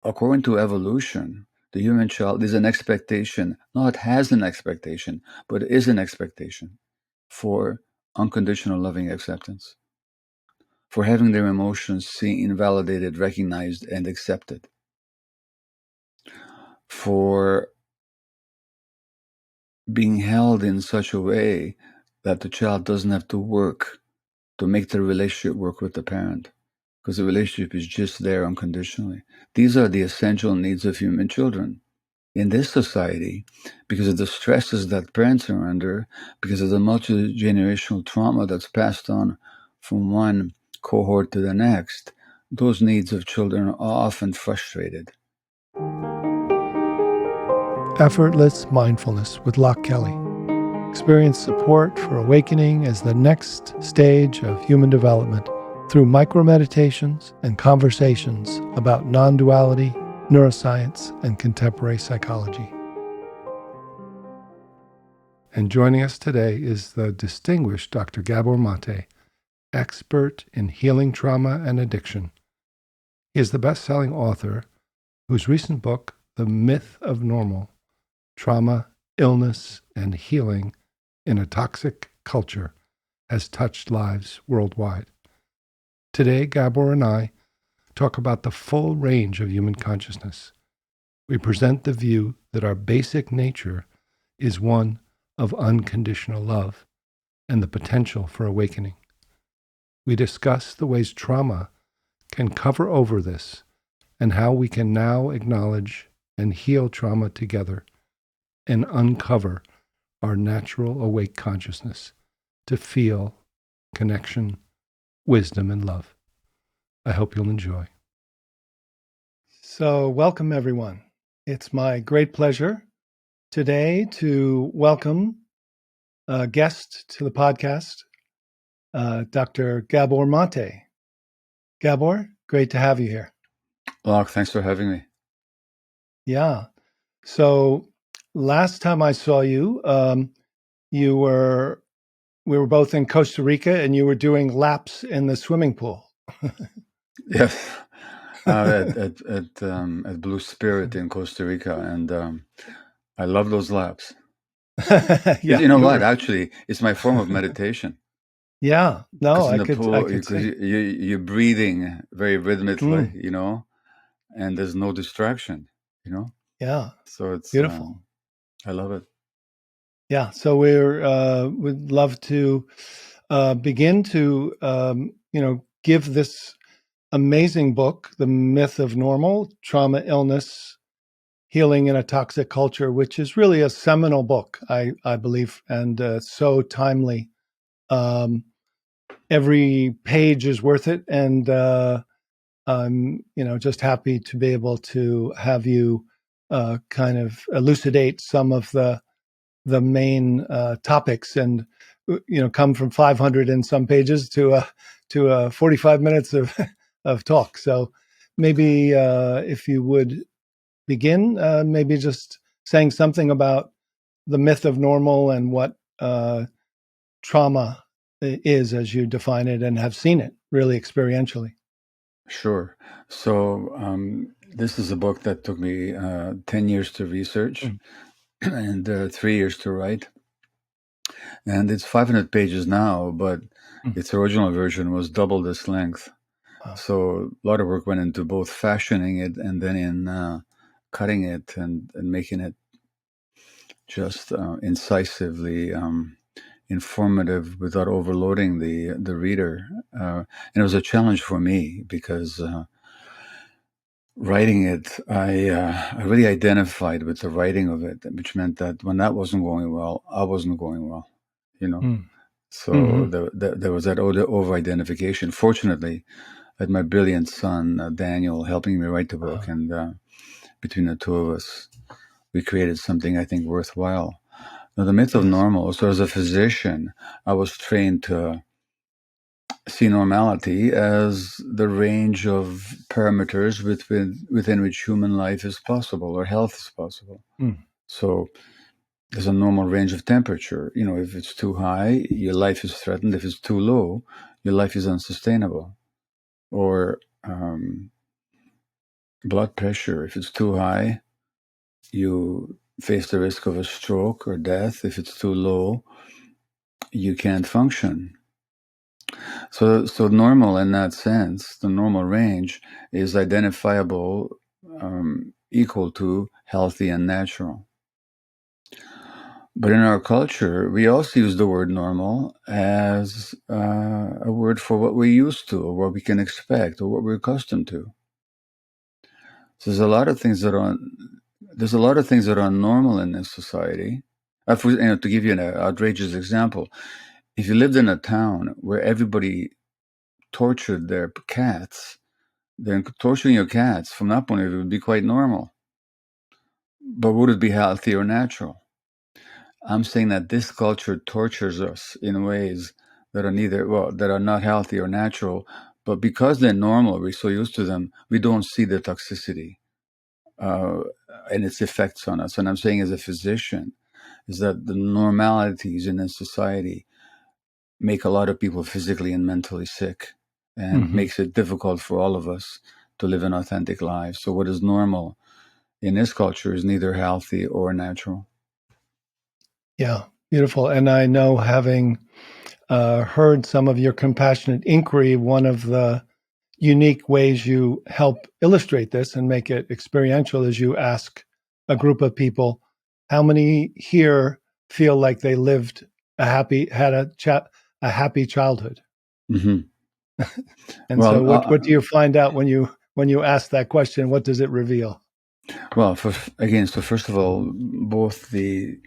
according to evolution, the human child is an expectation, not has an expectation, but is an expectation for unconditional loving acceptance, for having their emotions seen, validated, recognized, and accepted, for being held in such a way that the child doesn't have to work to make the relationship work with the parent, because the relationship is just there unconditionally. These are the essential needs of human children. In this society, because of the stresses that parents are under, because of the multi-generational trauma that's passed on from one cohort to the next, those needs of children are often frustrated. Effortless Mindfulness with Loch Kelly. Experience support for awakening as the next stage of human development through micro-meditations and conversations about non-duality, neuroscience, and contemporary psychology. And joining us today is the distinguished Dr. Gabor Maté, expert in healing trauma and addiction. He is the best-selling author whose recent book, The Myth of Normal, Trauma, Illness, and Healing in a Toxic Culture, has touched lives worldwide. Today, Gabor and I talk about the full range of human consciousness. We present the view that our basic nature is one of unconditional love and the potential for awakening. We discuss the ways trauma can cover over this and how we can now acknowledge and heal trauma together and uncover our natural awake consciousness to feel connection, wisdom, and love. I hope you'll enjoy. So, welcome everyone. It's my great pleasure today to welcome a guest to the podcast, Dr. Gabor Maté. Gabor, great to have you here. Loch, thanks for having me. Yeah. So last time I saw you, we were both in Costa Rica, and you were doing laps in the swimming pool. Yes, at Blue Spirit in Costa Rica, and I love those laps. Yeah, you know what? Actually, it's my form of meditation. Yeah, no, in I the could pool, see. you're breathing very rhythmically, and there's no distraction, Yeah, so it's beautiful. I love it. Yeah, so would love to begin to give this amazing book, The Myth of Normal, Trauma, Illness, Healing in a Toxic Culture, which is really a seminal book, I believe, and so timely. Every page is worth it, and I'm just happy to be able to have you kind of elucidate some of the main topics, and come from 500 and some pages to 45 minutes of of talk. So maybe if you would begin, maybe just saying something about the myth of normal and what trauma is as you define it and have seen it really experientially. Sure. So this is a book that took me 10 years to research and 3 years to write. And it's 500 pages now, but its original version was double this length. Wow. So a lot of work went into both fashioning it and then in cutting it and making it just incisively informative without overloading the reader. And it was a challenge for me because writing it, I really identified with the writing of it, which meant that when that wasn't going well, I wasn't going well, So there was that over-identification. Fortunately, I had my brilliant son, Daniel, helping me write the book. And between the two of us, we created something I think worthwhile. Now, the myth of normal. So as a physician, I was trained to see normality as the range of parameters within which human life is possible or health is possible. So there's a normal range of temperature. If it's too high, your life is threatened. If it's too low, your life is unsustainable. Or blood pressure. If it's too high, you face the risk of a stroke or death. If it's too low, you can't function. So normal in that sense, the normal range is identifiable, equal to healthy and natural. But in our culture, we also use the word normal as a word for what we're used to, or what we can expect, or what we're accustomed to. So there's a lot of things that are normal in this society. To give you an outrageous example, if you lived in a town where everybody tortured their cats, then torturing your cats from that point of view would be quite normal. But would it be healthy or natural? I'm saying that this culture tortures us in ways that are not healthy or natural, but because they're normal, we're so used to them, we don't see the toxicity and its effects on us. And I'm saying as a physician, is that the normalities in this society make a lot of people physically and mentally sick, and makes it difficult for all of us to live an authentic life. So what is normal in this culture is neither healthy or natural. Yeah, beautiful. And I know, having heard some of your compassionate inquiry, one of the unique ways you help illustrate this and make it experiential is you ask a group of people, how many here feel like they lived a happy childhood? Mm-hmm. And so what do you find out when you ask that question? What does it reveal? Well, so first of all, both the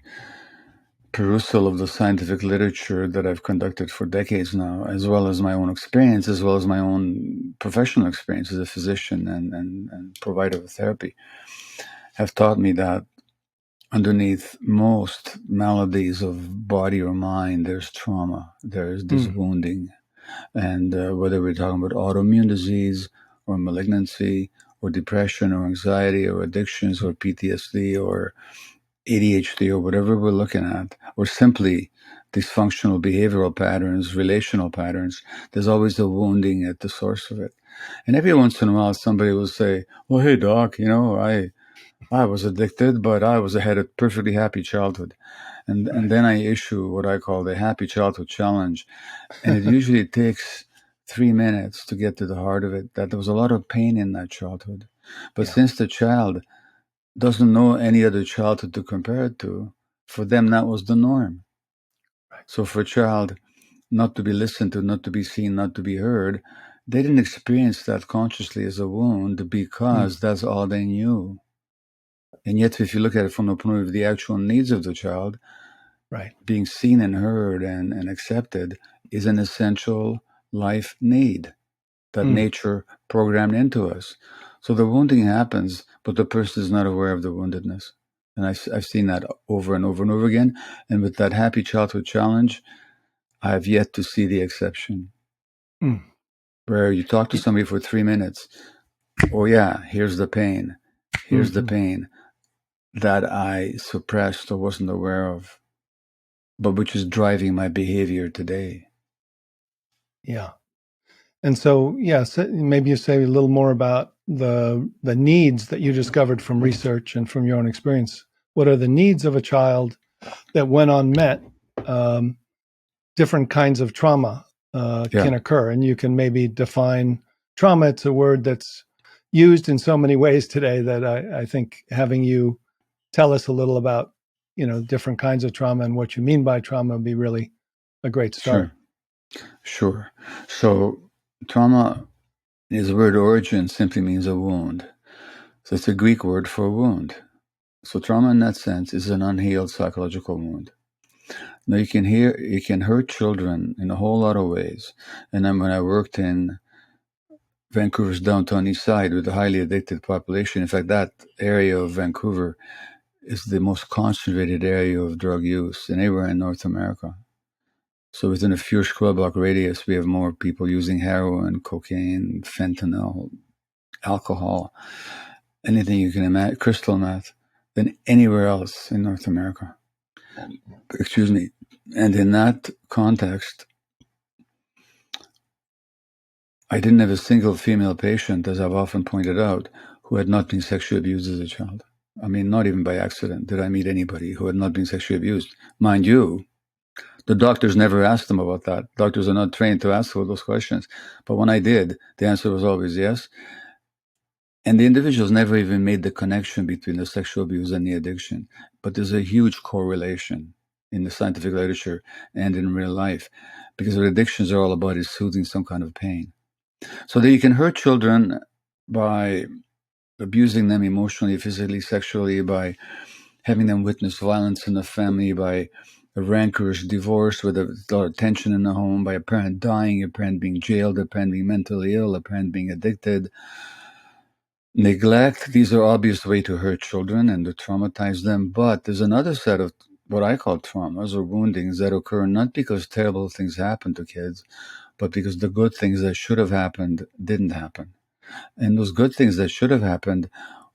perusal of the scientific literature that I've conducted for decades now, as well as my own experience, as well as my own professional experience as a physician and provider of therapy, have taught me that underneath most maladies of body or mind, there's trauma, there's this wounding. And whether we're talking about autoimmune disease or malignancy or depression or anxiety or addictions or PTSD or ADHD or whatever we're looking at, or simply dysfunctional behavioral patterns, relational patterns, there's always a wounding at the source of it. And every once in a while, somebody will say, well, hey, doc, I was addicted, but I had a perfectly happy childhood. And then I issue what I call the Happy Childhood Challenge. And it usually takes 3 minutes to get to the heart of it, that there was a lot of pain in that childhood. But since the child doesn't know any other childhood to compare it to, for them that was the norm. Right. So for a child not to be listened to, not to be seen, not to be heard, they didn't experience that consciously as a wound because that's all they knew. And yet, if you look at it from the point of the actual needs of the child, Right. being seen and heard and accepted is an essential life need that nature programmed into us. So the wounding happens, but the person is not aware of the woundedness. And I've seen that over and over and over again. And with that Happy Childhood Challenge, I have yet to see the exception. Where you talk to somebody for 3 minutes, oh yeah, here's the pain. Here's the pain that I suppressed or wasn't aware of, but which is driving my behavior today. Yeah. And so, maybe you say a little more about the needs that you discovered from research and from your own experience. What are the needs of a child that went unmet? Different kinds of trauma can occur, and you can maybe define trauma. It's a word that's used in so many ways today that I think having you tell us a little about, different kinds of trauma and what you mean by trauma would be really a great start. Sure. So trauma, its word origin simply means a wound. So it's a Greek word for wound. So trauma in that sense is an unhealed psychological wound. Now you can hurt children in a whole lot of ways. And then when I worked in Vancouver's downtown east side with a highly addicted population, in fact, that area of Vancouver is the most concentrated area of drug use anywhere in North America. So within a few square block radius, we have more people using heroin, cocaine, fentanyl, alcohol, anything you can imagine, crystal meth, than anywhere else in North America. Excuse me. And in that context, I didn't have a single female patient, as I've often pointed out, who had not been sexually abused as a child. I mean, not even by accident did I meet anybody who had not been sexually abused. Mind you, the doctors never asked them about that. Doctors are not trained to ask for those questions. But when I did, the answer was always yes. And the individuals never even made the connection between the sexual abuse and the addiction. But there's a huge correlation in the scientific literature and in real life, because what addictions are all about is soothing some kind of pain. So that you can hurt children by abusing them emotionally, physically, sexually, by having them witness violence in the family, by a rancorous divorce with a lot of tension in the home, by a parent dying, a parent being jailed, a parent being mentally ill, a parent being addicted. Neglect, these are obvious ways to hurt children and to traumatize them, but there's another set of what I call traumas or woundings that occur not because terrible things happen to kids, but because the good things that should have happened didn't happen. And those good things that should have happened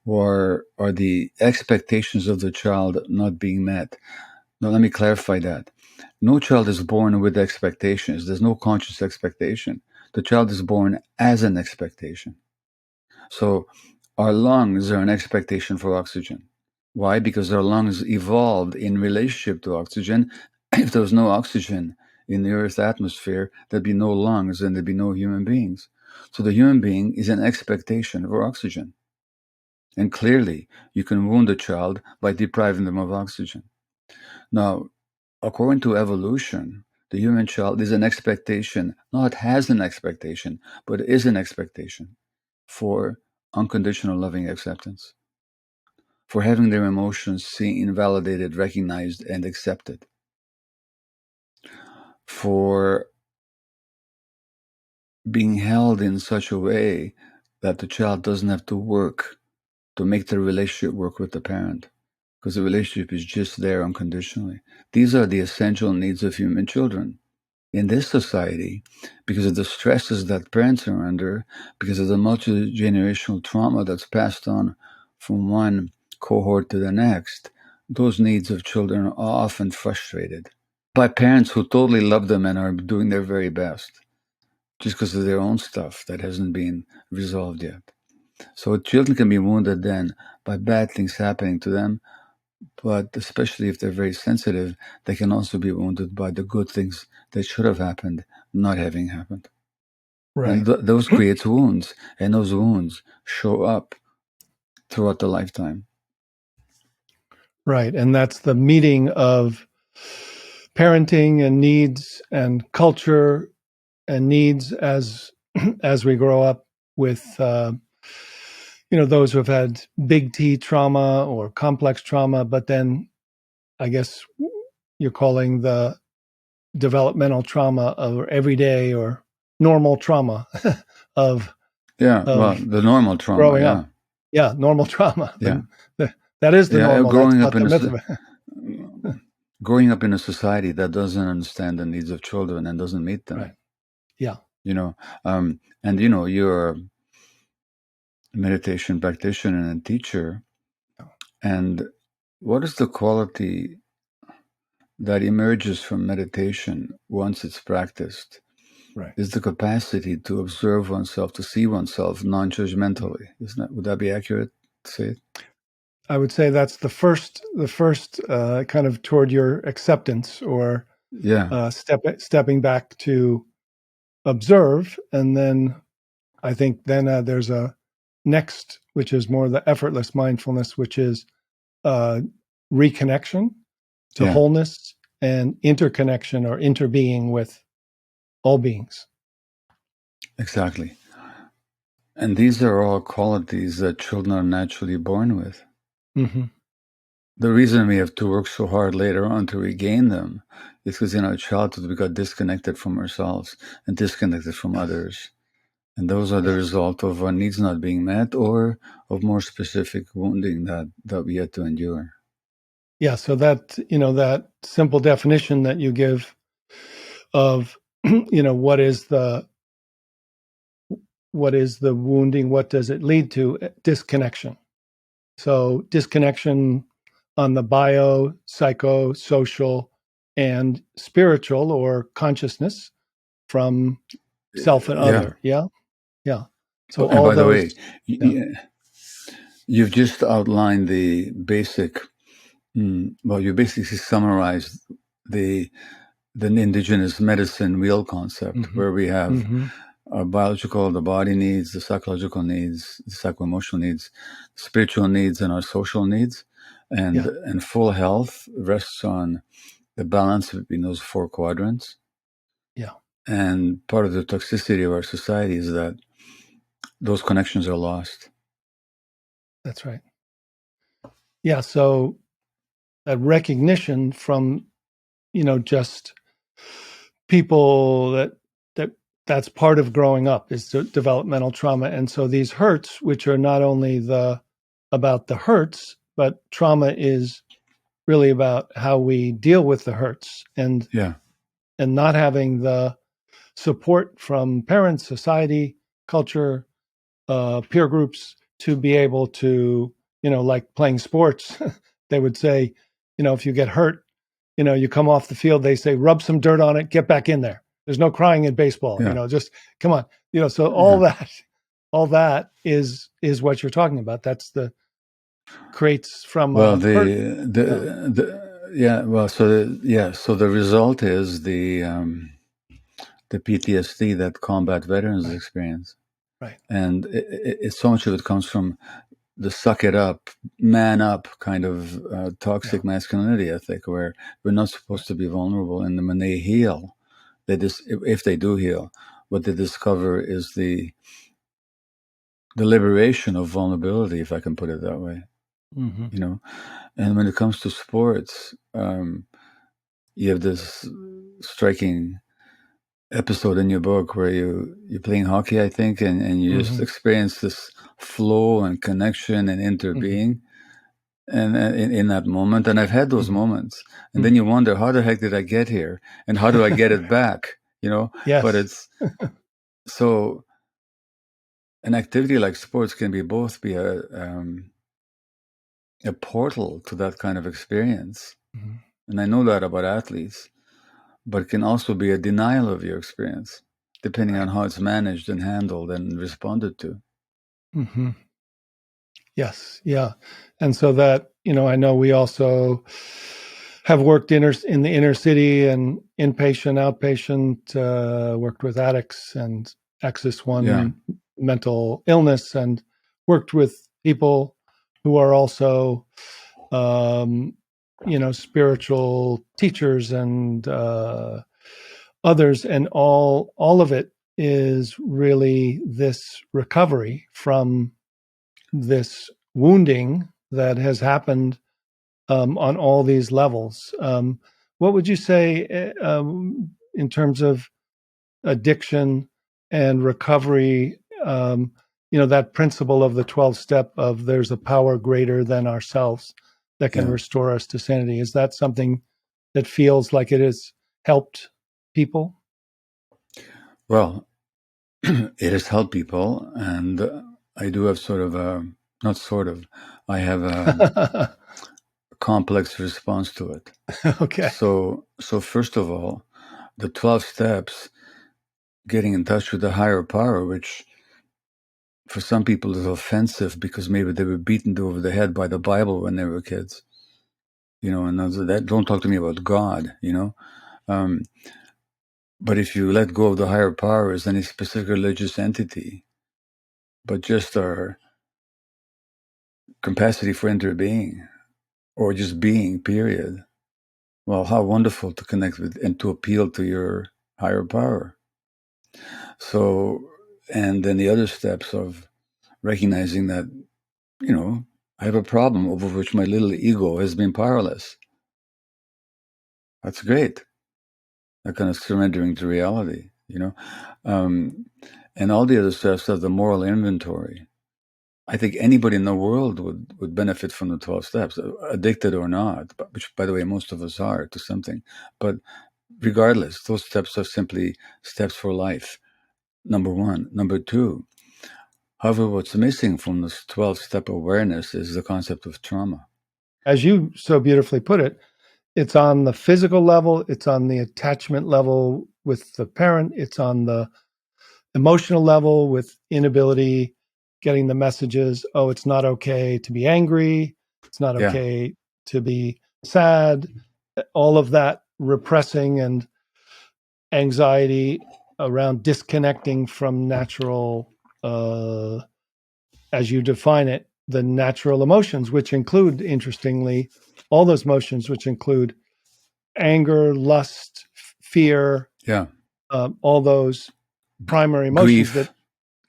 are the expectations of the child not being met. Now, let me clarify that. No child is born with expectations. There's no conscious expectation. The child is born as an expectation. So our lungs are an expectation for oxygen. Why? Because our lungs evolved in relationship to oxygen. If there was no oxygen in the Earth's atmosphere, there'd be no lungs and there'd be no human beings. So the human being is an expectation for oxygen. And clearly, you can wound a child by depriving them of oxygen. Now, according to evolution, the human child is an expectation, not has an expectation, but is an expectation for unconditional loving acceptance, for having their emotions seen, validated, recognized, and accepted, for being held in such a way that the child doesn't have to work to make the relationship work with the parent, because the relationship is just there unconditionally. These are the essential needs of human children. In this society, because of the stresses that parents are under, because of the multi-generational trauma that's passed on from one cohort to the next, those needs of children are often frustrated by parents who totally love them and are doing their very best, just because of their own stuff that hasn't been resolved yet. So children can be wounded then by bad things happening to them, but especially if they're very sensitive, they can also be wounded by the good things that should have happened not having happened. Right. And those creates wounds, and those wounds show up throughout the lifetime. Right. And that's the meeting of parenting and needs and culture and needs as as we grow up with those who have had big T trauma or complex trauma, but then I guess you're calling the developmental trauma or everyday or normal trauma of well, the normal trauma, growing up. Yeah, normal trauma. Yeah. That is the normal. Growing That's up not in the myth of it. growing up in a society that doesn't understand the needs of children and doesn't meet them. Right. Yeah. And you're a meditation practitioner and teacher. And what is the quality that emerges from meditation once it's practiced? Right. Is the capacity to observe oneself, to see oneself non-judgmentally. Would that be accurate to say it? I would say that's the first kind of toward your acceptance or stepping back to observe. And then I think then there's a next, which is more the effortless mindfulness, which is reconnection to wholeness and interconnection or interbeing with all beings. Exactly. And these are all qualities that children are naturally born with. Mm-hmm. The reason we have to work so hard later on to regain them is because in our childhood we got disconnected from ourselves and disconnected from others. And those are the result of our needs not being met or of more specific wounding that we had to endure. Yeah, so that, that simple definition that you give of, what is the wounding, what does it lead to? Disconnection. So disconnection on the bio, psycho, social, and spiritual or consciousness from self and other. Yeah. So and all by those. the way, You've just outlined the basic. Well, you basically summarized the indigenous medicine wheel concept, where we have our biological, the body needs, the psychological needs, the psycho-emotional needs, spiritual needs, and our social needs. And full health rests on the balance between those four quadrants. Yeah. And part of the toxicity of our society is that those connections are lost. That's right. Yeah. So that recognition from, just people that's part of growing up is developmental trauma. And so these hurts, which are not only about the hurts, but trauma is really about how we deal with the hurts and not having the support from parents, society, culture, peer groups to be able to, like playing sports, they would say, if you get hurt, you come off the field, they say, rub some dirt on it, get back in there. There's no crying in baseball, just come on. So all that is what you're talking about. That's the creates from well hurt. So the result is the PTSD that combat veterans experience. Right. And so much of it comes from the suck it up, man up kind of toxic masculinity ethic, where we're not supposed to be vulnerable. And then when they heal, if they do heal, what they discover is the liberation of vulnerability, if I can put it that way. And when it comes to sports, you have this striking episode in your book where you're playing hockey, I think, and you just experience this flow and connection and interbeing and in that moment. And I've had those moments, and then you wonder, how the heck did I get here, and how do I get it back? Yes. But it's so an activity like sports can be both be a portal to that kind of experience, and I know that about athletes, but it can also be a denial of your experience, depending on how it's managed and handled and responded to. Yes. Yeah. And so that, I know we also have worked in the inner city and inpatient, outpatient, worked with addicts and Axis One mental illness, and worked with people who are also, spiritual teachers and others. And all of it is really this recovery from this wounding that has happened on all these levels. What would you say in terms of addiction and recovery? That principle of the 12 step of there's a power greater than ourselves that can restore us to sanity. Is that something that feels like it has helped people? Well, it has helped people, and I do have I have a complex response to it. Okay. So first of all, the 12 steps, getting in touch with the higher power, which for some people is offensive because maybe they were beaten over the head by the Bible when they were kids, and that don't talk to me about God, but if you let go of the higher power as any specific religious entity, but just our capacity for interbeing or just being, period. Well, how wonderful to connect with and to appeal to your higher power. So, and then the other steps of recognizing that, I have a problem over which my little ego has been powerless. That's great. That kind of surrendering to reality, and all the other steps of the moral inventory. I think anybody in the world would benefit from the 12 steps, addicted or not, which, by the way, most of us are to something. But regardless, those steps are simply steps for life, number one. Number two, however, what's missing from this 12-step awareness is the concept of trauma. As you so beautifully put it, it's on the physical level, it's on the attachment level with the parent, it's on the emotional level with inability getting the messages, oh, it's not okay to be angry, it's not Yeah. okay to be sad, all of that repressing and anxiety around disconnecting from natural, as you define it, the natural emotions, which include, interestingly, all those emotions, which include anger, lust, fear, Yeah. all those primary emotions, that Grief.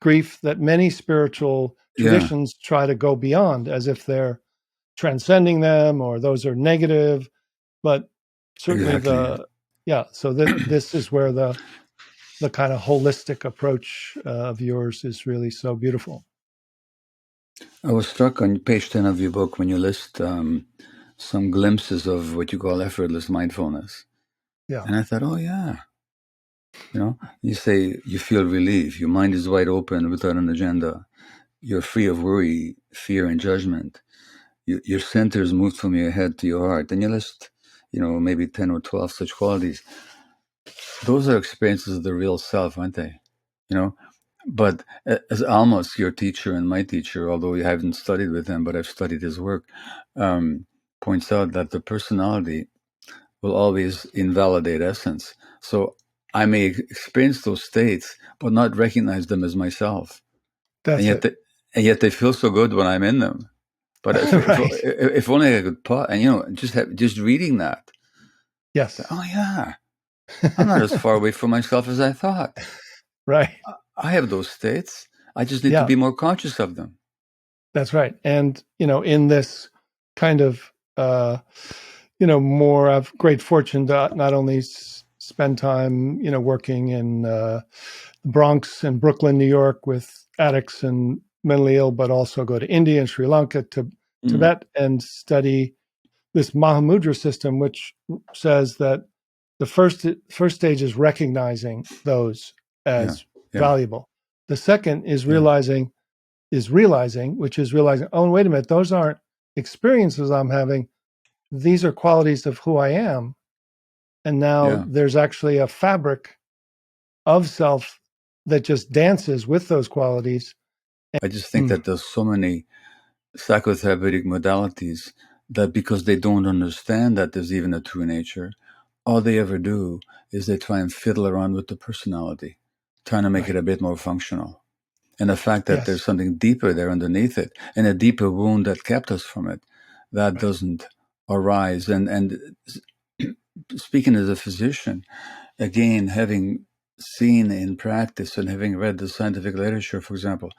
grief, that many spiritual Yeah. traditions try to go beyond as if they're transcending them or those are negative. But certainly Exactly. so this is where the kind of holistic approach of yours is really so beautiful. I was struck on page 10 of your book when you list some glimpses of what you call effortless mindfulness. Yeah. And I thought, oh, yeah. You say you feel relief. Your mind is wide open without an agenda. You're free of worry, fear, and judgment. Your center is moved from your head to your heart. And you list, maybe 10 or 12 such qualities. Those are experiences of the real self, aren't they? But as Almos, your teacher and my teacher, although I haven't studied with him, but I've studied his work, points out that the personality will always invalidate essence. So I may experience those states, but not recognize them as myself. That's And yet they feel so good when I'm in them. But right. if only I could pause, and just reading that. Yes. Oh yeah, I'm not as far away from myself as I thought. Right. I have those states. I just need to Yeah, be more conscious of them. that's right. And in this kind of more of great fortune to not only spend time working in the Bronx and Brooklyn, New York, with addicts and mentally ill, but also go to India and Sri Lanka, to Tibet, and study this Mahamudra system, which says that the first stage is recognizing those Yeah, as yeah, valuable. The second is yeah, realizing, oh, wait a minute, those aren't experiences I'm having. These are qualities of who I am. And now yeah. there's actually a fabric of self that just dances with those qualities. I just think that there's so many psychotherapeutic modalities that because they don't understand that there's even a true nature, all they ever do is they try and fiddle around with the personality, trying to make Right. it a bit more functional. And the fact that there's Yes. something deeper there underneath it and a deeper wound that kept us from it, that Right. doesn't arise. And speaking as a physician, again, having seen in practice and having read the scientific literature, for example,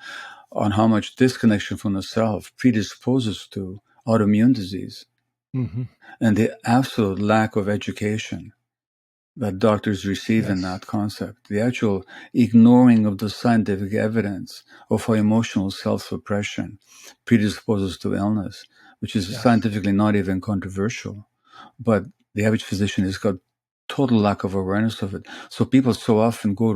on how much disconnection from the self predisposes to autoimmune disease Mm-hmm. and the absolute lack of education that doctors receive in Yes. that concept, the actual ignoring of the scientific evidence of how emotional self-suppression predisposes to illness, which is Yes. scientifically not even controversial. But the average physician has got total lack of awareness of it. So people so often go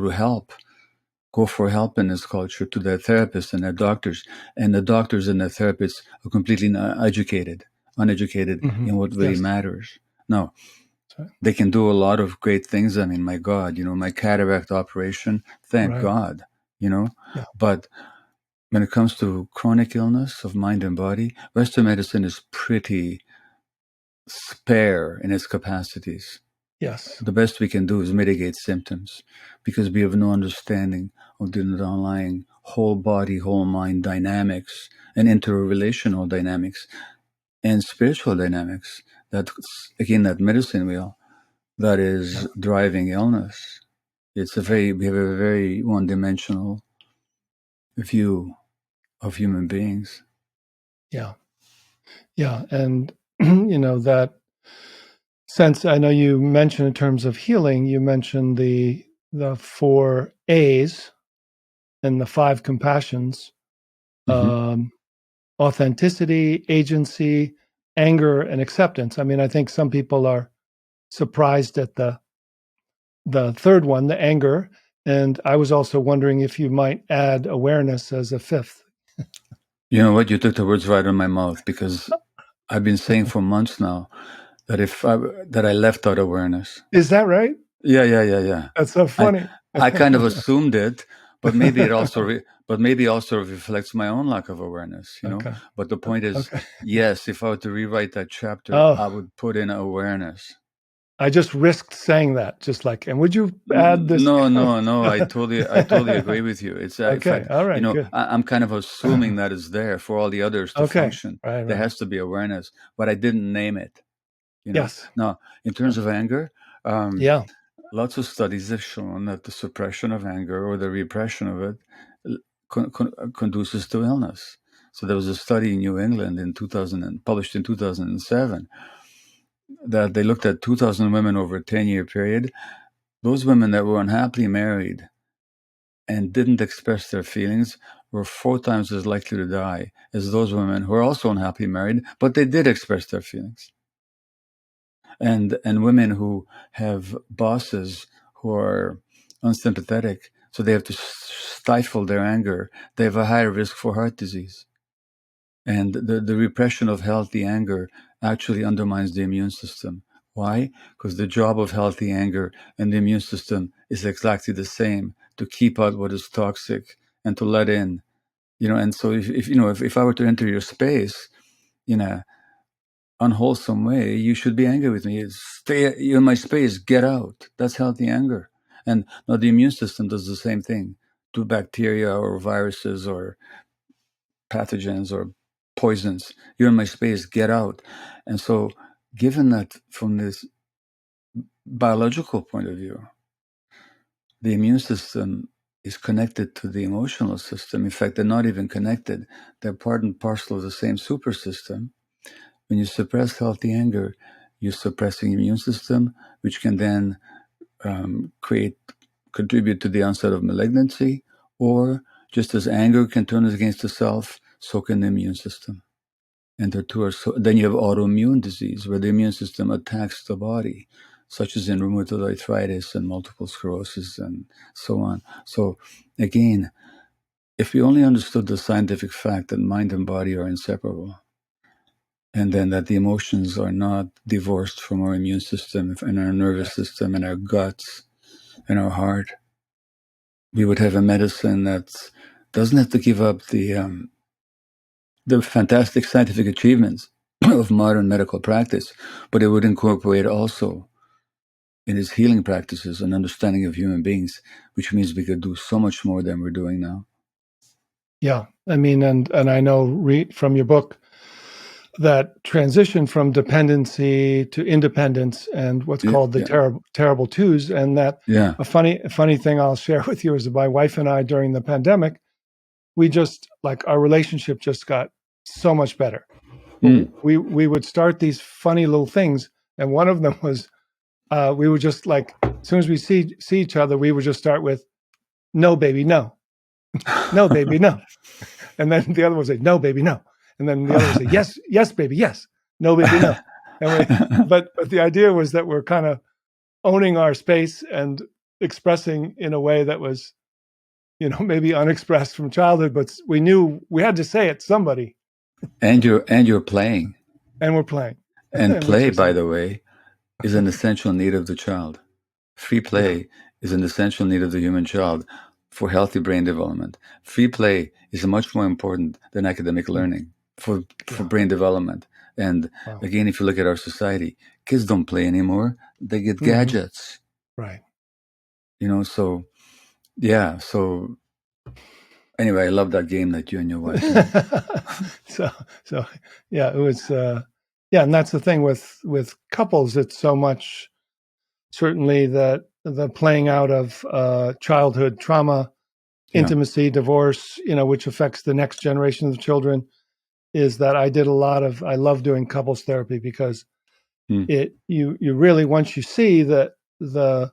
for help in this culture to their therapists and their doctors, and the doctors and their therapists are completely uneducated Mm-hmm. in what really Yes. matters. No, Right. they can do a lot of great things. I mean, my God, my cataract operation, thank Right. God, Yeah. but when it comes to chronic illness of mind and body, Western medicine is pretty spare in its capacities. Yes. The best we can do is mitigate symptoms because we have no understanding of the underlying whole body, whole mind dynamics and interrelational dynamics and spiritual dynamics. That, again, that medicine wheel that is driving illness. We have a very one-dimensional view of human beings. Yeah. Yeah. And, that sense, I know you mentioned in terms of healing, you mentioned the 4 A's and the 5 compassions: Mm-hmm. um, authenticity, agency, anger, and acceptance. I mean, I think some people are surprised at the third one, the anger. And I was also wondering if you might add awareness as a fifth. You know what? You took the words right out of my mouth because I've been saying for months now that that I left out awareness. Is that right? Yeah. That's so I funny. I kind of assumed it, but maybe it also but maybe also reflects my own lack of awareness, Okay. But the point is, Okay. yes, if I were to rewrite that chapter, Oh, I would put in awareness. I just risked saying that, just like, and would you add this? No. I totally agree with you. It's in Okay. fact, All right. Good. I'm kind of assuming that it's there for all the others to Okay. function. Right. There Right. has to be awareness, but I didn't name it. Yes. Now, in terms of anger, Yeah. lots of studies have shown that the suppression of anger or the repression of it conduces to illness. So there was a study in New England in 2000 published in 2007 that they looked at 2,000 women over a 10-year period. Those women that were unhappily married and didn't express their feelings were 4 times as likely to die as those women who are also unhappily married, but they did express their feelings. And women who have bosses who are unsympathetic, so they have to stifle their anger, they have a higher risk for heart disease. And the repression of healthy anger actually undermines the immune system. Why? Because the job of healthy anger and the immune system is exactly the same, to keep out what is toxic and to let in. And so if I were to enter your space in a unwholesome way, you should be angry with me. Stay in my space, get out. That's healthy anger. And now the immune system does the same thing to bacteria or viruses or pathogens or poisons. You're in my space, get out. And so, given that from this biological point of view, the immune system is connected to the emotional system. In fact, they're not even connected. They're part and parcel of the same super system. When you suppress healthy anger, you're suppressing the immune system, which can then contribute to the onset of malignancy, or just as anger can turn us against the self, so can the immune system. And the two are then you have autoimmune disease, where the immune system attacks the body, such as in rheumatoid arthritis and multiple sclerosis and so on. So again, if we only understood the scientific fact that mind and body are inseparable, and then that the emotions are not divorced from our immune system and our nervous system and our guts and our heart, we would have a medicine that doesn't have to give up the fantastic scientific achievements of modern medical practice, but it would incorporate also in its healing practices an understanding of human beings, which means we could do so much more than we're doing now. Yeah, I mean, and I know from your book that transition from dependency to independence and what's called the terrible twos, and that a funny thing I'll share with you is that my wife and I during the pandemic, we just our relationship just got so much better. We would start these funny little things, and one of them was we would just as soon as we see each other, we would just start with "No, baby, no, no, baby, no," and then the other one would say "No, baby, no," and then the other would say "Yes, yes, baby, yes, no, baby, no." And but the idea was that we're kind of owning our space and expressing in a way that was, maybe unexpressed from childhood, but we knew we had to say it to somebody. And you're playing. And we're playing. And play, by the way, is an essential need of the child. Free play is an essential need of the human child for healthy brain development. Free play is much more important than academic learning for brain development. And again, if you look at our society, kids don't play anymore. They get gadgets. Right. So anyway, I love that game that you and your wife so yeah, it was and that's the thing with couples. It's so much certainly that the playing out of childhood trauma, intimacy, divorce, which affects the next generation of children, is that I love doing couples therapy because you really, once you see that the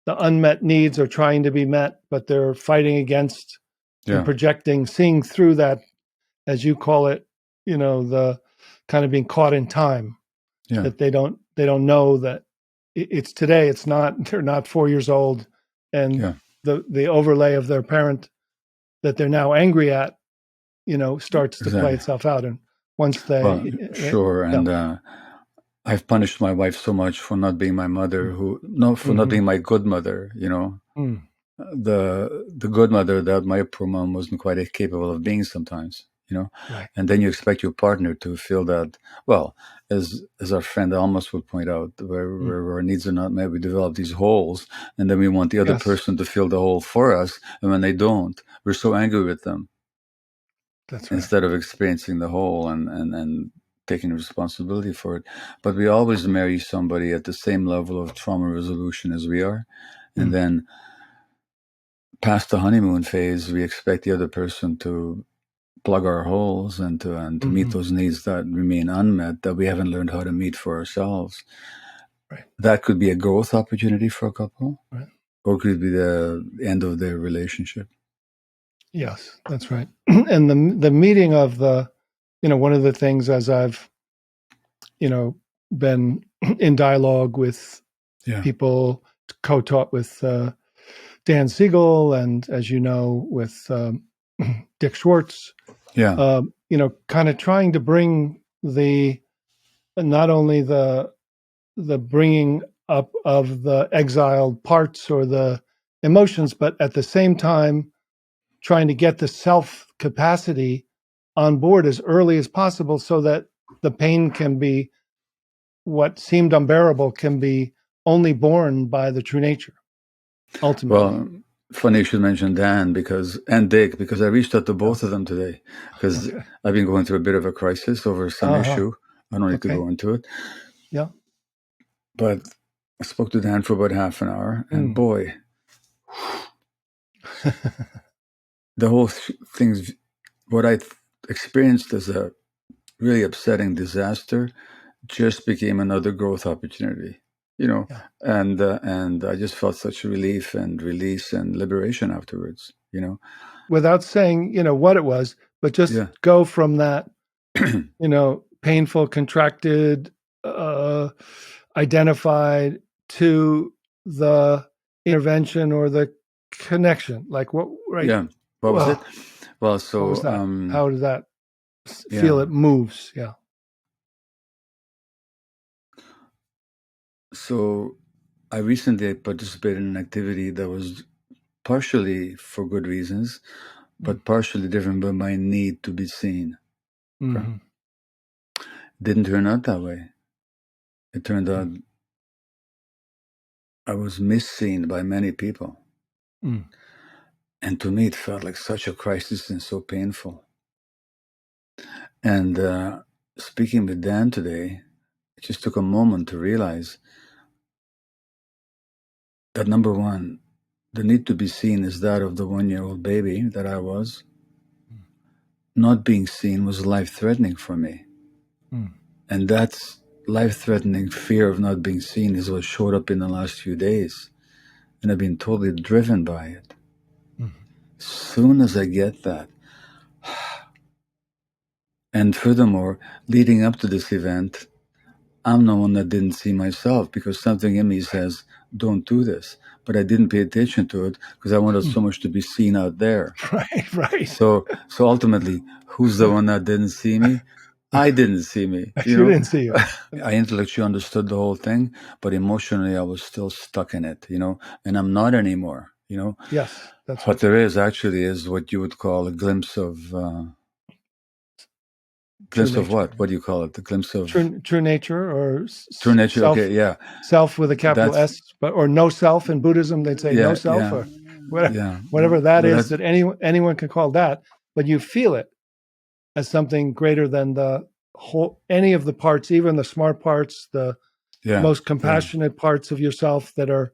unmet needs are trying to be met, but they're fighting against and projecting, seeing through that, as you call it, the kind of being caught in time, that they don't know that it's today. It's not, they're not 4 years old, and the overlay of their parent that they're now angry at, starts to play itself out. And once they, and I've punished my wife so much for not being my mother, not being my good mother, the good mother that my poor mom wasn't quite capable of being sometimes, Right. and then you expect your partner to feel that. Well, as our friend Almas would point out, where our needs are not met, we develop these holes, and then we want the other Yes. person to fill the hole for us, and when they don't, we're so angry with them. That's right. Instead of experiencing the hole and taking responsibility for it. But we always marry somebody at the same level of trauma resolution as we are, and then past the honeymoon phase, we expect the other person to plug our holes and to meet those needs that remain unmet, that we haven't learned how to meet for ourselves. Right. That could be a growth opportunity for a couple, right. or could be the end of their relationship. Yes, that's right. And the meeting of the, one of the things, as I've, been in dialogue with people, co-taught with Dan Siegel, and as you know, with Dick Schwartz. Kind of trying to bring not only the bringing up of the exiled parts or the emotions, but at the same time trying to get the self capacity on board as early as possible, so that the pain can be, what seemed unbearable can be only borne by the true nature, ultimately. Well, funny you should mention Dan and Dick, because I reached out to both of them today, because I've been going through a bit of a crisis over some issue. I don't need to go into it. Yeah. But I spoke to Dan for about half an hour, and boy, the whole thing's what I experienced as a really upsetting disaster just became another growth opportunity, and I just felt such relief and release and liberation afterwards, Without saying, what it was, but just go from that, painful, contracted, identified, to the intervention or the connection. Like what, right? Yeah. What was it? Well, so what was that? How did that feel? It moves. Yeah. So I recently participated in an activity that was partially for good reasons, but partially driven by my need to be seen. Okay? Didn't turn out that way. It turned out I was misseen by many people. And to me, it felt like such a crisis and so painful. And speaking with Dan today, it just took a moment to realize that, number one, the need to be seen is that of the 1-year-old baby that I was. Not being seen was life-threatening for me. And that's life-threatening fear of not being seen is what showed up in the last few days. And I've been totally driven by it. Soon as I get that, and furthermore, leading up to this event, I'm the one that didn't see myself, because something in me says, don't do this. But I didn't pay attention to it because I wanted so much to be seen out there. Right. So ultimately, who's the one that didn't see me? I didn't see me. You didn't see you. I intellectually understood the whole thing, but emotionally I was still stuck in it, and I'm not anymore, Yes, that's what right. there is actually is what you would call a glimpse of what? What do you call it? The glimpse of true nature, or true nature. Self, okay, yeah. Self with a capital S, or no self in Buddhism. They'd say no self, or whatever that is. That anyone can call that, but you feel it as something greater than the whole. Any of the parts, even the smart parts, the most compassionate parts of yourself that are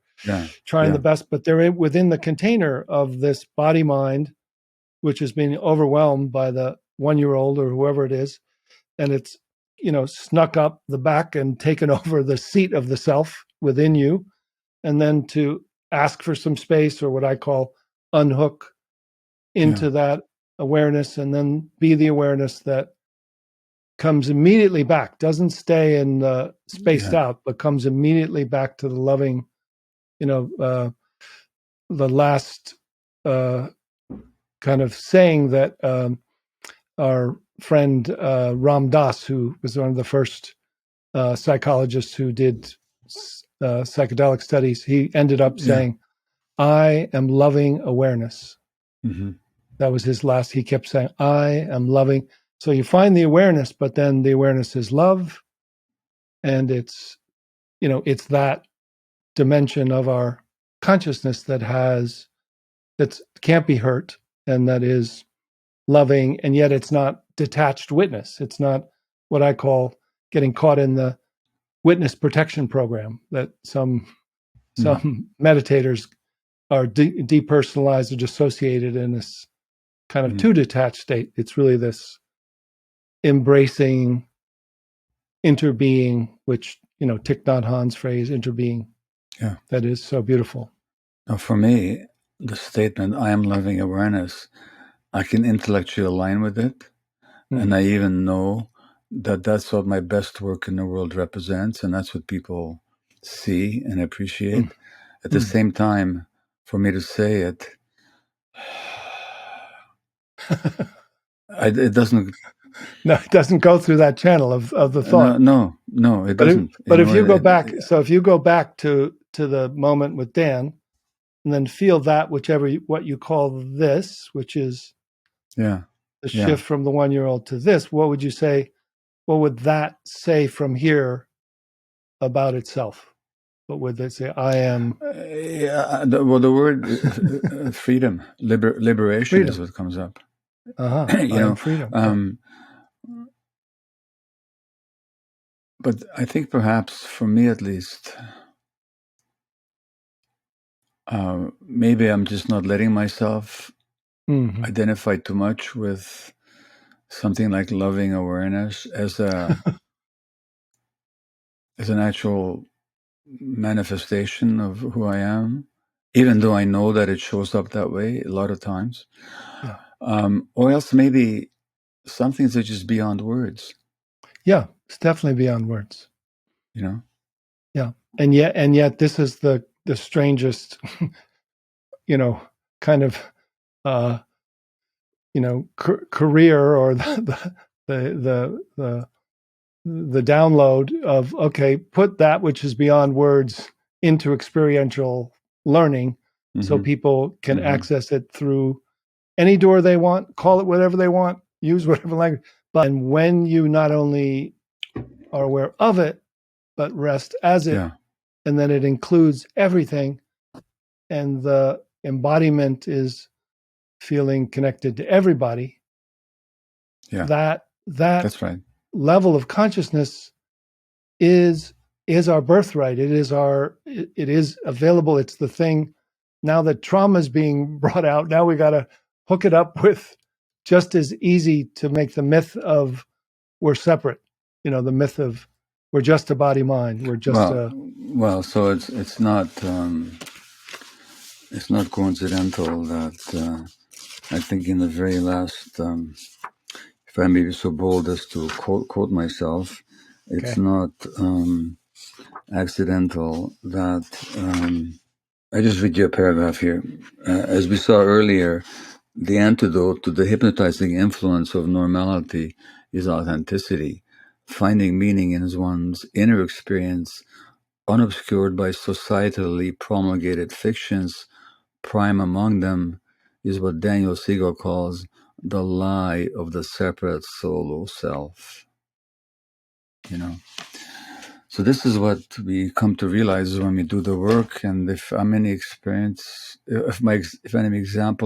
trying the best, but they're within the container of this body mind, which has been overwhelmed by the 1-year-old or whoever it is, and it's snuck up the back and taken over the seat of the self within you, and then to ask for some space, or what I call unhook into that awareness, and then be the awareness that comes immediately back, doesn't stay in spaced out, but comes immediately back to the loving, the last kind of saying that our friend Ram Dass, who was one of the first psychologists who did psychedelic studies, he ended up saying, I am loving awareness. Mm-hmm. That was his last. He kept saying, I am loving. So you find the awareness, but then the awareness is love. And it's, it's that dimension of our consciousness that can't be hurt and that is loving. And yet it's not detached witness. It's not what I call getting caught in the witness protection program that some meditators are depersonalized or dissociated in this kind of too detached state. It's really this embracing interbeing, which, Thich Nhat Hanh's phrase, interbeing, that is so beautiful. Now, for me, the statement, I am loving awareness, I can intellectually align with it. And I even know that that's what my best work in the world represents. And that's what people see and appreciate. At the same time, for me to say it, it doesn't. No, it doesn't go through that channel of the thought. No, it doesn't. But if you go back, so if you go back to the moment with Dan, and then feel that what you call this, which is the shift from the 1-year-old to this, what would you say? What would that say from here about itself? What would they say? I am. The word freedom, liberation is what comes up. I am freedom. But I think perhaps, for me at least, maybe I'm just not letting myself identify too much with something like loving awareness as an actual manifestation of who I am, even though I know that it shows up that way a lot of times. Or else maybe some things are just beyond words. Yeah, it's definitely beyond words. Yeah. And yet this is the strangest, kind of, career, or the download of, okay, put that which is beyond words into experiential learning, so people can access it through any door they want, call it whatever they want, use whatever language. But when you not only are aware of it, but rest as it, and then it includes everything, and the embodiment is feeling connected to everybody. That's right. Level of consciousness is our birthright. It is available. It's the thing. Now that trauma is being brought out, now we got to hook it up with just as easy to make the myth of we're separate. The myth of we're just a body mind. We're just so it's not coincidental that I think in the very last, if I may be so bold as to quote myself, it's not accidental that I just read you a paragraph here. As we saw earlier, the antidote to the hypnotizing influence of normality is authenticity, finding meaning in one's inner experience, unobscured by societally promulgated fictions. Prime among them is what Daniel Siegel calls the lie of the separate solo self. So this is what we come to realize when we do the work. And if I'm any example,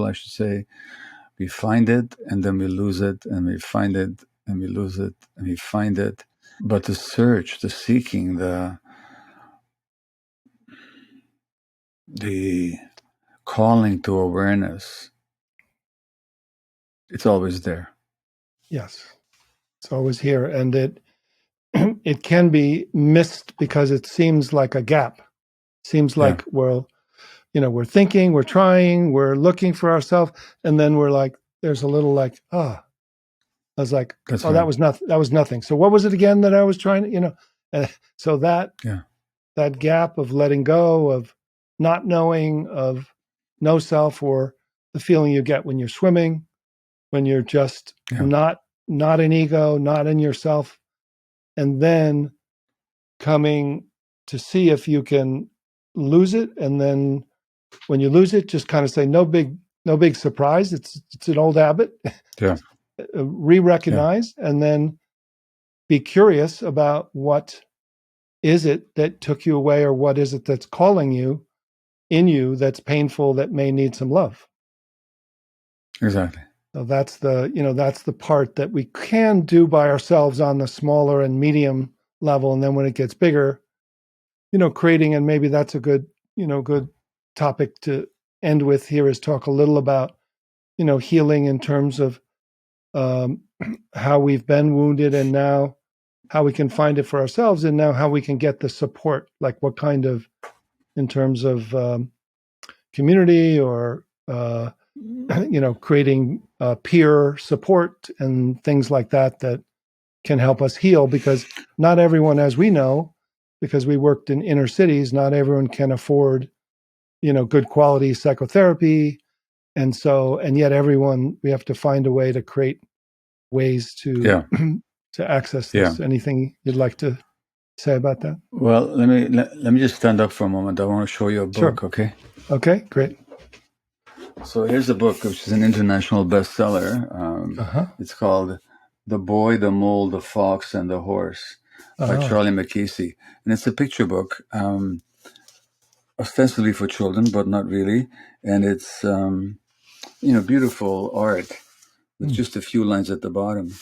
I should say, we find it and then we lose it, and we find it and we lose it, and we find it. But the search, the seeking, the calling to awareness, it's always there. Yes, it's always here, and it can be missed because it seems like a gap. Seems like we're thinking, we're trying, we're looking for ourselves, and then we're like, there's a little like, I was like, That's right. That was nothing. That was nothing. So what was it again that I was trying to, so that gap of letting go, of not knowing, of no self, or the feeling you get when you're swimming, when you're just not in ego, not in yourself, and then coming to see if you can lose it and then when you lose it, just kind of say, no big surprise. It's an old habit. Yeah. Recognize, and then be curious about what is it that took you away, or what is it that's calling you in you that's painful, that may need some love. Exactly. So that's the part that we can do by ourselves on the smaller and medium level, and then when it gets bigger, creating, and maybe that's a good topic to end with here, is talk a little about healing in terms of how we've been wounded, and now how we can find it for ourselves, and now how we can get the support, like what kind of, in terms of community, or creating peer support and things like that can help us heal, because not everyone, as we know, because we worked in inner cities, not everyone can afford good quality psychotherapy, and yet everyone, we have to find a way to create ways to to access this. Anything you'd like to say about that? Well, let me just stand up for a moment. I want to show you a book. Sure. Okay, great. So here's a book, which is an international bestseller. It's called The Boy, the Mole, the Fox, and the Horse by Charlie McKesey. And it's a picture book, ostensibly for children, but not really. And it's, beautiful art with just a few lines at the bottom.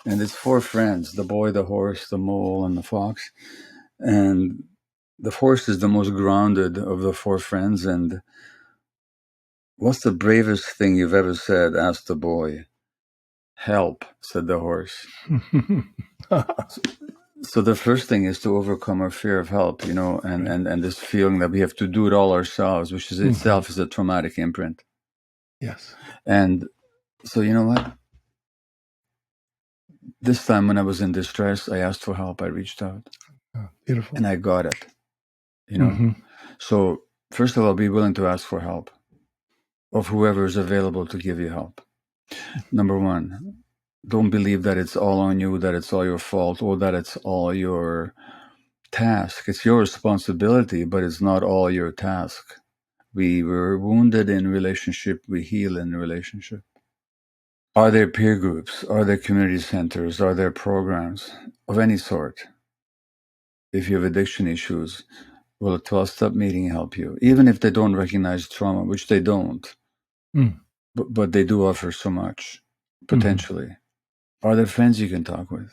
And it's 4 friends, the boy, the horse, the mole, and the fox. And the horse is the most grounded of the 4 friends. And what's the bravest thing you've ever said? Asked the boy. Help, said the horse. So the first thing is to overcome our fear of help, and this feeling that we have to do it all ourselves, which is itself is a traumatic imprint. Yes. And so, you know what? This time when I was in distress, I asked for help. I reached out. Oh, beautiful. And I got it, So first of all, be willing to ask for help of whoever is available to give you help. Number 1, don't believe that it's all on you, that it's all your fault, or that it's all your task. It's your responsibility, but it's not all your task. We were wounded in relationship. We heal in relationship. Are there peer groups? Are there community centers? Are there programs of any sort? If you have addiction issues, will a 12-step meeting help you? Even if they don't recognize trauma, which they don't, but they do offer so much, potentially. Are there friends you can talk with?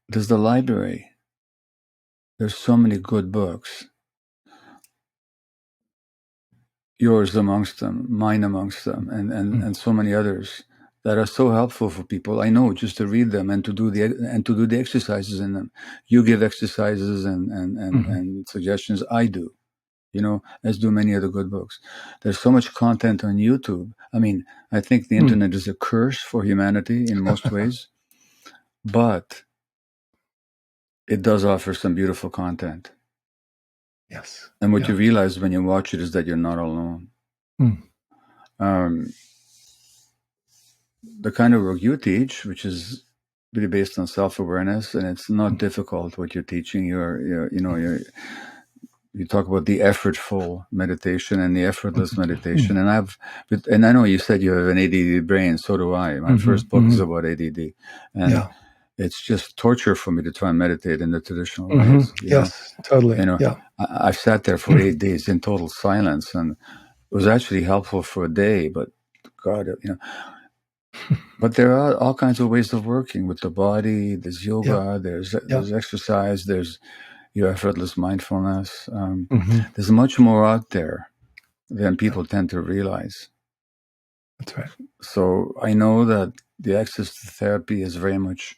There's the library. There's so many good books. Yours amongst them, mine amongst them, and so many others that are so helpful for people. I know, just to read them and to do the exercises in them. You give exercises and suggestions. I do, as do many other good books. There's so much content on YouTube. I mean, I think the internet is a curse for humanity in most ways, but it does offer some beautiful content. Yes. And what you realize when you watch it is that you're not alone. The kind of work you teach, which is really based on self-awareness, and it's not difficult what you're teaching. You talk about the effortful meditation and the effortless meditation, and I know you said you have an ADD brain. So do I. My first book is about ADD, and it's just torture for me to try and meditate in the traditional ways. Yes, totally. I've sat there for 8 days in total silence, and it was actually helpful for a day, but God, But there are all kinds of ways of working with the body. There's yoga, there's exercise, there's your effortless mindfulness. There's much more out there than people tend to realize. That's right. So I know that the access to therapy is very much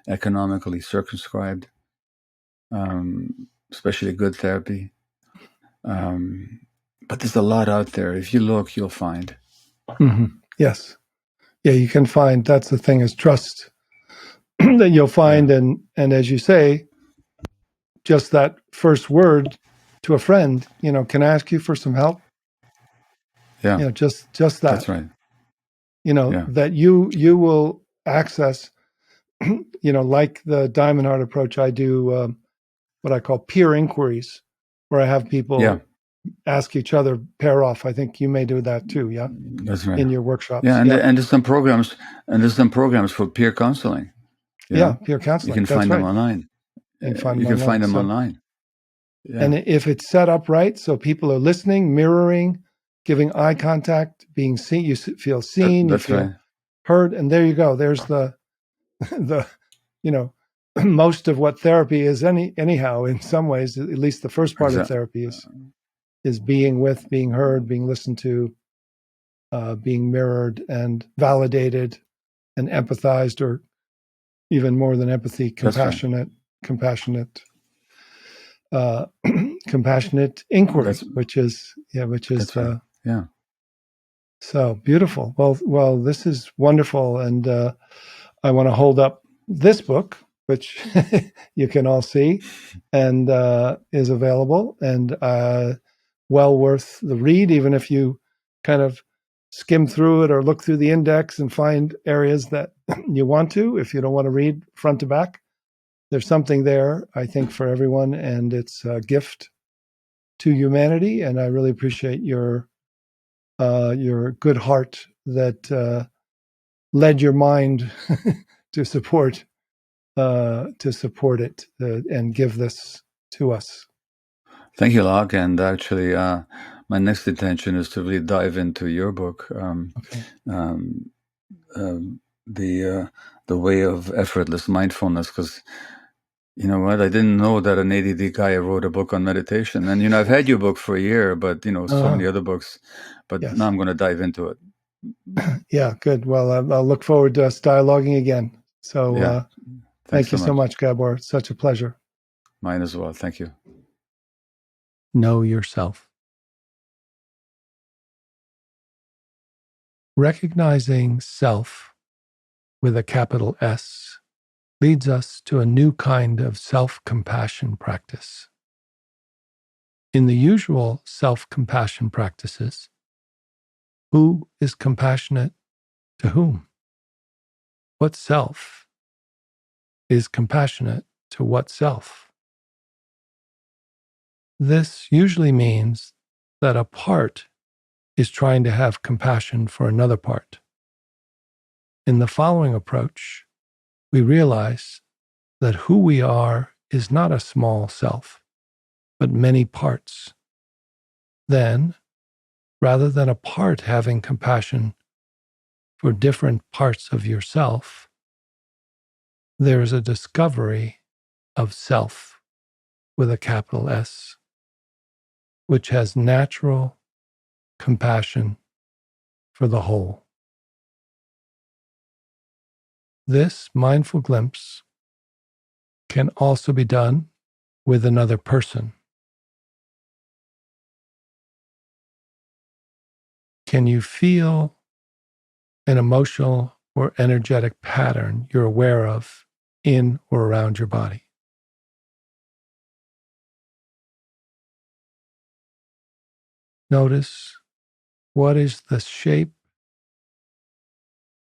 economically circumscribed, especially good therapy. But there's a lot out there. If you look, you'll find. Yes. Yeah, you can find. That's the thing, is trust that you'll find. And as you say, just that first word to a friend, can I ask you for some help? Yeah. Just that. That's right. That you will access, like the Diamond Heart approach, I do what I call peer inquiries, where I have people ask each other, pair off. I think you may do that too, yeah? That's right. In your workshops. Yeah, and there's some programs, for peer counseling. Peer counseling. You can find them online. You can find You can find them online. online. Yeah. And if it's set up right, so people are listening, mirroring, giving eye contact, being seen, you feel seen, you feel heard, and there you go. There's the most of what therapy is anyhow. In some ways, at least the first part of therapy is being with, being heard, being listened to, being mirrored and validated and empathized, or even more than empathy, compassionate compassionate inquiry, which is so beautiful. Well, this is wonderful, and I want to hold up this book, which you can all see, and is available, and well worth the read, even if you kind of skim through it or look through the index and find areas that you want to. If you don't want to read front to back, there's something there, I think, for everyone, and it's a gift to humanity. And I really appreciate your good heart that led your mind to support it and give this to us. Thank you, Loch. And actually, my next intention is to really dive into your book, the way of effortless mindfulness, because you know what? I didn't know that an ADD guy wrote a book on meditation. And, I've had your book for a year, but, so many other books. But now I'm going to dive into it. Yeah, good. Well, I'll look forward to us dialoguing again. So thank you so much, Gabor. It's such a pleasure. Mine as well. Thank you. Know yourself. Recognizing self with a capital S leads us to a new kind of self-compassion practice. In the usual self-compassion practices, who is compassionate to whom? What self is compassionate to what self? This usually means that a part is trying to have compassion for another part. In the following approach, we realize that who we are is not a small self, but many parts. Then, rather than a part having compassion for different parts of yourself, there is a discovery of self with a capital S, which has natural compassion for the whole. This mindful glimpse can also be done with another person. Can you feel an emotional or energetic pattern you're aware of in or around your body? Notice what is the shape,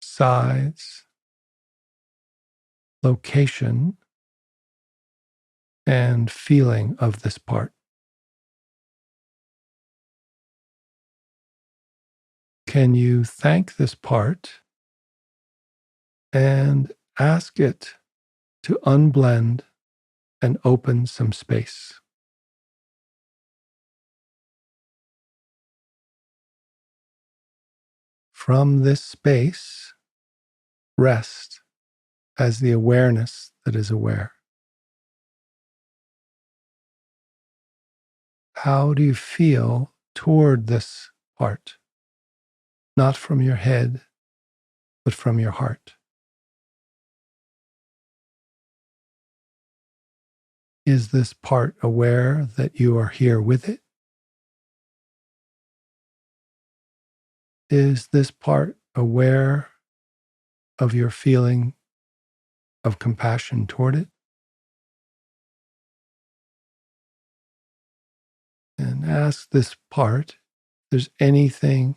size, location, and feeling of this part. Can you thank this part and ask it to unblend and open some space? From this space, rest as the awareness that is aware. How do you feel toward this part? Not from your head, but from your heart. Is this part aware that you are here with it? Is this part aware of your feeling of compassion toward it? And ask this part if there's anything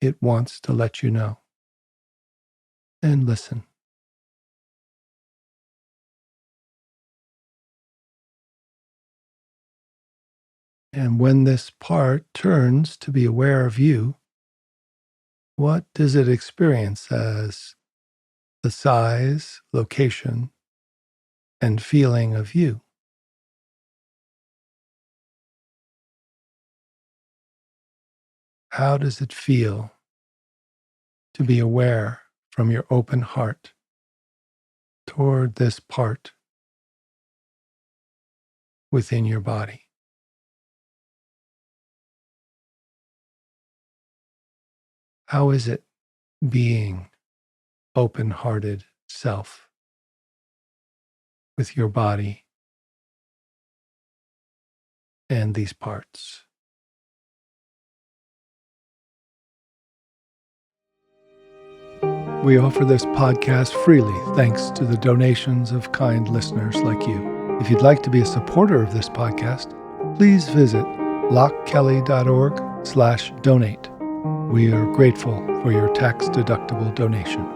it wants to let you know. And listen. And when this part turns to be aware of you, what does it experience as the size, location, and feeling of you? How does it feel to be aware from your open heart toward this part within your body? How is it being open-hearted self with your body and these parts? We offer this podcast freely thanks to the donations of kind listeners like you. If you'd like to be a supporter of this podcast, please visit lochkelly.org/donate. We are grateful for your tax-deductible donation.